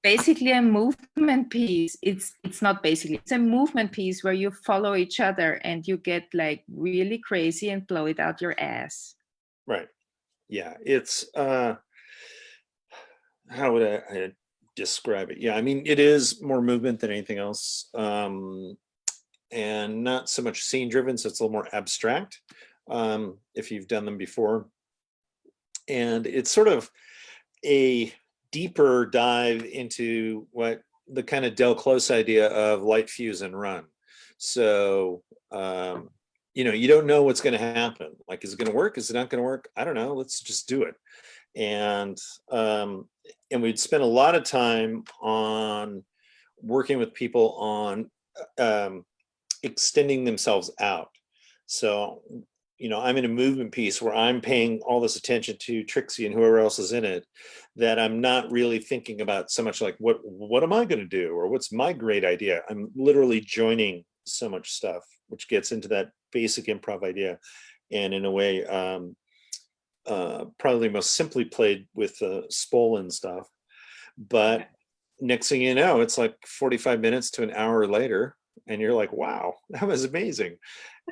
Basically a movement piece. It's not basically, it's a movement piece where you follow each other and you get like really crazy and blow it out your ass. Right. Yeah. It's how would I describe it? Yeah, I mean, it is more movement than anything else. And not so much scene driven, so it's a little more abstract if you've done them before. And it's sort of a deeper dive into what the kind of Del Close idea of light, fuse, and run. So, you know, you don't know what's going to happen. Like, is it going to work? Is it not going to work? I don't know. Let's just do it. And we'd spend a lot of time on working with people on extending themselves out. So, you know, I'm in a movement piece where I'm paying all this attention to Trixie and whoever else is in it, that I'm not really thinking about so much like, what am I going to do? Or what's my great idea? I'm literally joining so much stuff, which gets into that basic improv idea. And in a way, probably most simply played with Spolin stuff. But next thing you know, it's like 45 minutes to an hour later, and you're like, wow, that was amazing.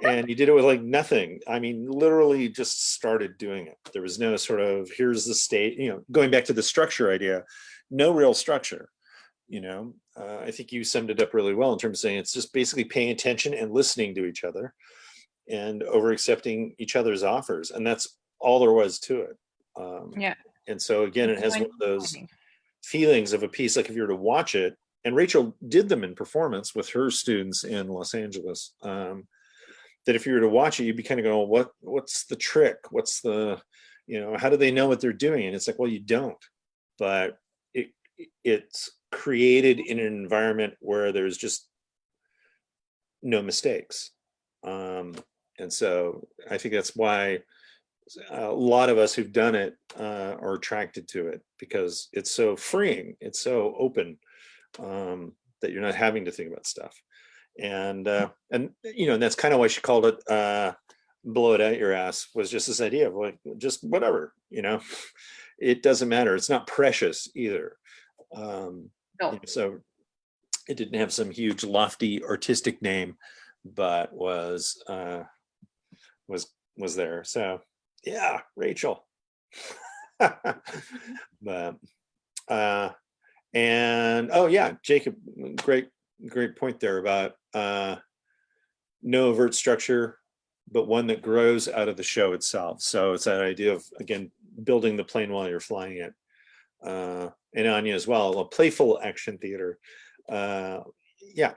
And you did it with like nothing. I mean, literally just started doing it. There was no sort of, here's the state, you know, going back to the structure idea, no real structure, you know. I think you summed it up really well in terms of saying it's just basically paying attention and listening to each other and over accepting each other's offers. And that's all there was to it. And so again, it has one of those feelings of a piece, like if you were to watch it and Rachel did them in performance with her students in Los Angeles. That if you were to watch it, you'd be kind of going, what's the trick? What's the, how do they know what they're doing? And it's like, well, you don't, but it's created in an environment where there's just no mistakes. And so I think that's why a lot of us who've done it are attracted to it, because it's so freeing, it's so open, that you're not having to think about stuff. And that's kind of why she called it blow it out your ass, was just this idea of like, just whatever, it doesn't matter. It's not precious either. No. So it didn't have some huge lofty artistic name, but was there. So yeah, Rachel. But and oh yeah, Jacob, great point there about no overt structure, but one that grows out of the show itself. So it's that idea of, again, building the plane while you're flying it. And Anya as well, a playful action theater. Yeah,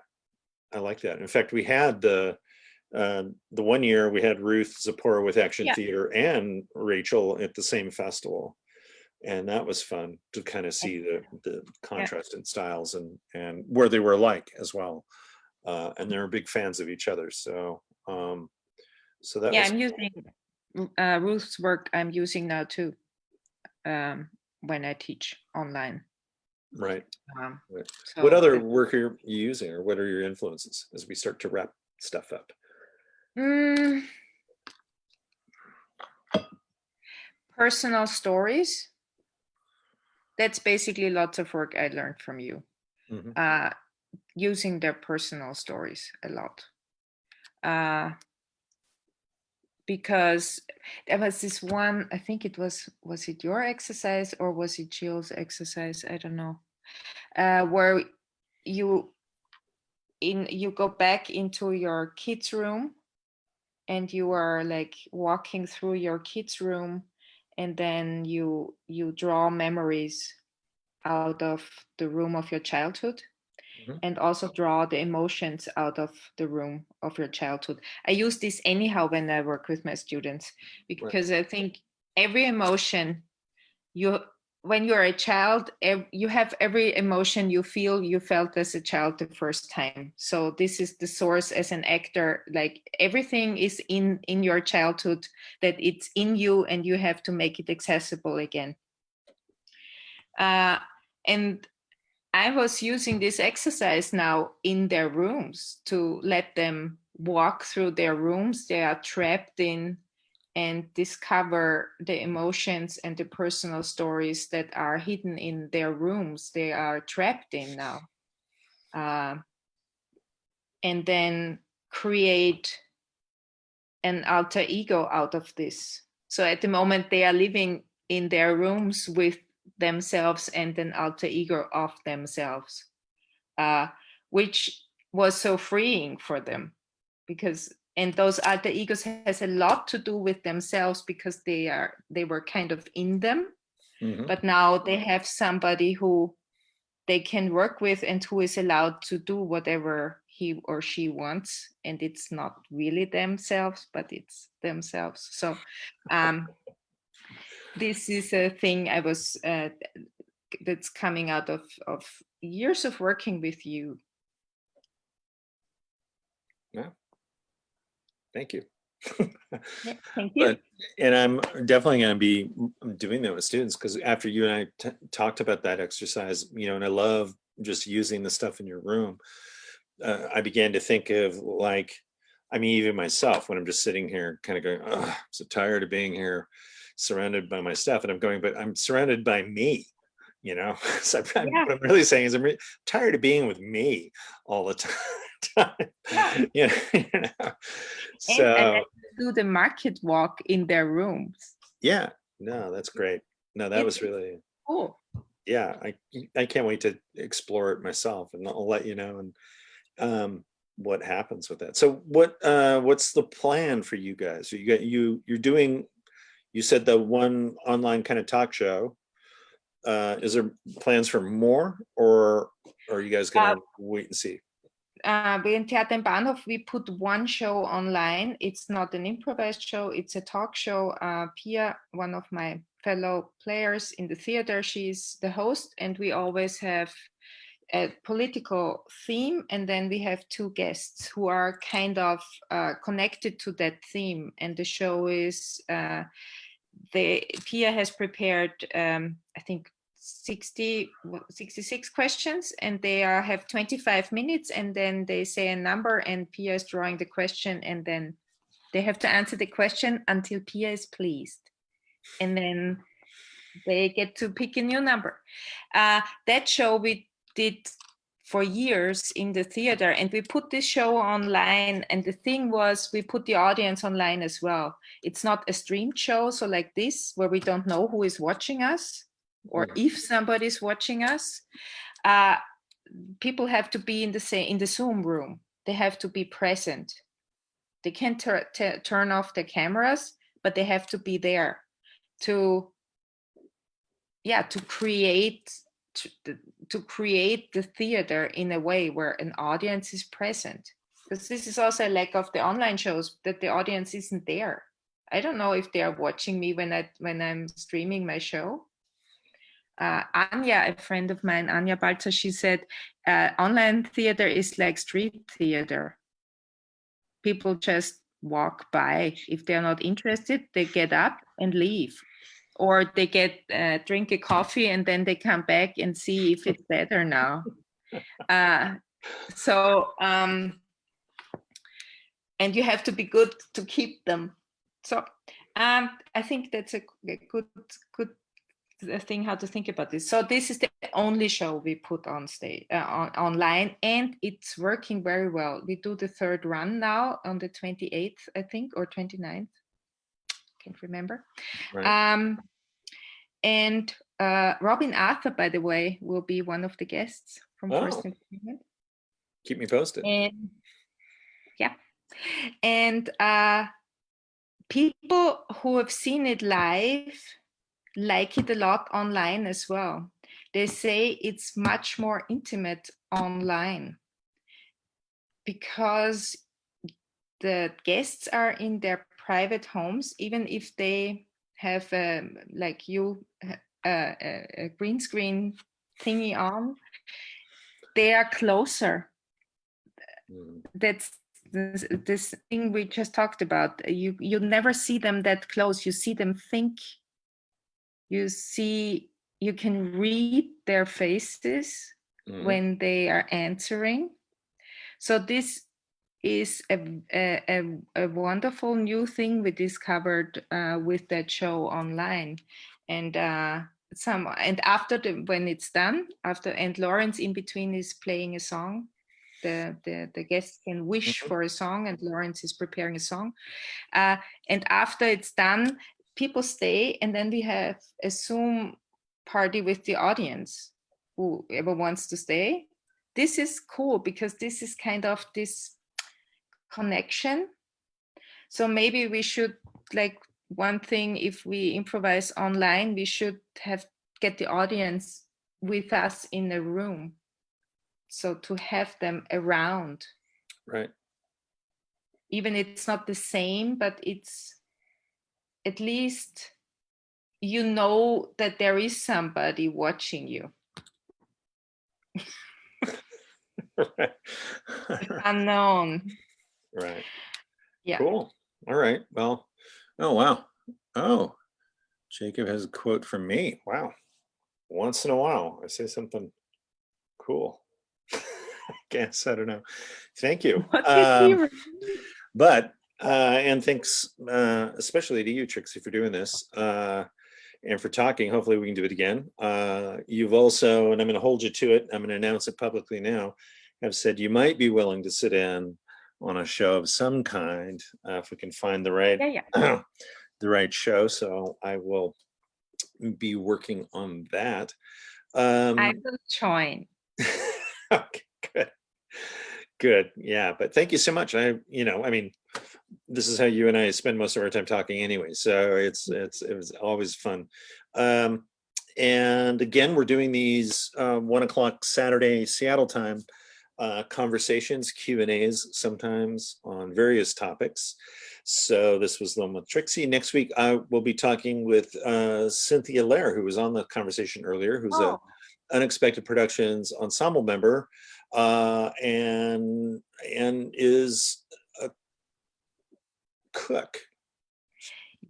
I like that. In fact, we had the 1 year we had Ruth Zipporah with action theater and Rachel at the same festival. And that was fun to kind of see the contrast in styles and where they were alike as well. And they're big fans of each other. So that was, I'm using Ruth's work. I'm using now too when I teach online. Right. So what other work are you using, or what are your influences as we start to wrap stuff up? Personal stories. That's basically lots of work I learned from you. Mm-hmm. Using their personal stories a lot. Because there was this one, I think it was it your exercise or was it Jill's exercise? I don't know. Where you go back into your kids' room and you are like walking through your kids' room, and then you draw memories out of the room of your childhood. Mm-hmm. And also draw the emotions out of the room of your childhood. I use this anyhow when I work with my students, because I think every emotion when you're a child, you have every emotion you felt as a child the first time. So this is the source as an actor, like everything is in your childhood, that it's in you and you have to make it accessible again. And I was using this exercise now in their rooms to let them walk through their rooms they are trapped in and discover the emotions and the personal stories that are hidden in their rooms they are trapped in now. And then create an alter ego out of this. So at the moment they are living in their rooms with themselves and an alter ego of themselves, which was so freeing for them, and those alter egos has a lot to do with themselves, because they were kind of in them. Mm-hmm. But now they have somebody who they can work with and who is allowed to do whatever he or she wants, and it's not really themselves, but it's themselves. So this is a thing I was that's coming out of years of working with you. Yeah. Thank you. Yeah, thank you. And I'm definitely going to be doing that with students, because after you and I talked about that exercise, and I love just using the stuff in your room, I began to think of even myself, when I'm just sitting here kind of going, oh, I'm so tired of being here surrounded by my stuff, and I'm going, but I'm surrounded by me, so what I'm really saying is I'm tired of being with me all the time. Yeah. So and do the market walk in their rooms. Yeah, no, that's great. No, that was really cool. Yeah, I can't wait to explore it myself, and I'll let you know and what happens with that. So what's the plan for you guys? You're doing, you said the one online kind of talk show. is there plans for more, or are you guys gonna wait and see? We in Theater im Bahnhof, we put one show online. It's not an improvised show, it's a talk show. Pia, one of my fellow players in the theater, she's the host, and we always have a political theme, and then we have two guests who are kind of connected to that theme. And the show is, Pia has prepared, I think, 66 questions, and they have 25 minutes, and then they say a number, and Pia is drawing the question, and then they have to answer the question until Pia is pleased, and then they get to pick a new number. That show we did for years in the theater, and we put this show online, and the thing was we put the audience online as well. It's not a streamed show, so like this, where we don't know who is watching us, or if somebody's watching us. People have to be in the Zoom room. They have to be present. They can't turn off the cameras, but they have to be there to create the theater in a way where an audience is present. Because this is also a lack of the online shows, that the audience isn't there. I don't know if they are watching me when I'm streaming my show. Anya, a friend of mine, Anya Balzer, she said, online theater is like street theater. People just walk by. If they're not interested, they get up and leave. Or they drink a coffee, and then they come back and see if it's better now. And you have to be good to keep them. So I think that's a good thing how to think about this. So this is the only show we put on stage online, and it's working very well. We do the third run now on the 28th, I think, or 29th. Can't remember. Right. And Robin Arthur, by the way, will be one of the guests from First Improvement. Keep me posted. And people who have seen it live like it a lot online as well. They say it's much more intimate online because the guests are in their private homes, even if they have a green screen thingy on, they are closer. That's this thing we just talked about. You never see them that close. You see them think. You can read their faces when they are answering. So this is a wonderful new thing we discovered with that show online. And after when it's done, and Lawrence in between is playing a song, the guests can wish for a song, and Lawrence is preparing a song. And after it's done, people stay, and then we have a Zoom party with the audience, whoever wants to stay. This is cool because this is kind of this connection. So maybe we should, like, one thing, if we improvise online, we should get the audience with us in a room. So to have them around. Right. Even it's not the same, but it's at least you know that there is somebody watching you. Right. Unknown. Right. Yeah. Cool. All right. Well, oh, wow. Oh, Jacob has a quote from me. Wow. Once in a while, I say something cool. I guess, I don't know. Thank you. But, and thanks, especially to you, Trixie, for doing this. And for talking. Hopefully we can do it again. You've also, and I'm going to hold you to it, I'm going to announce it publicly now, have said you might be willing to sit in on a show of some kind if we can find the right the right show. So I will be working on that. I will join. Okay, good. Yeah, but thank you so much. I mean, this is how you and I spend most of our time talking anyway, so it was always fun. And again, we're doing these 1 o'clock Saturday Seattle time conversations, Q&As, sometimes on various topics. So this was the one with Trixie. Next week, I will be talking with Cynthia Lair, who was on the conversation earlier, who's a Unexpected Productions ensemble member, and is a cook,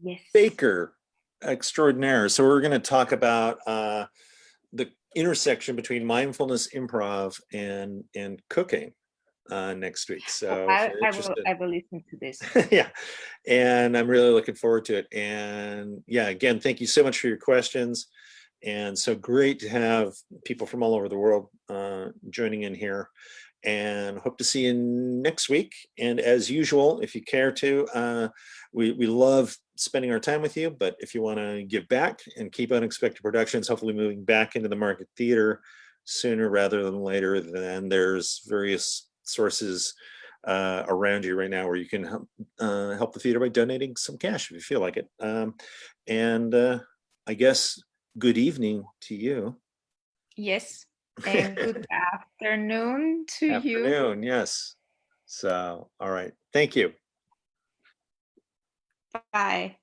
yes, baker extraordinaire. So we're going to talk about the intersection between mindfulness, improv, and cooking next week. So if you're interested, I will listen to this. yeah, and I'm really looking forward to it. And yeah, again, thank you so much for your questions. And so great to have people from all over the world joining in here, and hope to see you next week. And as usual, if you care to, we love spending our time with you, but if you want to give back and keep Unexpected Productions hopefully moving back into the market theater sooner rather than later, then there's various sources around you right now where you can help the theater by donating some cash if you feel like it. And I guess good evening to you. Yes, and good afternoon to you. Afternoon, yes. So, all right. Thank you. Bye.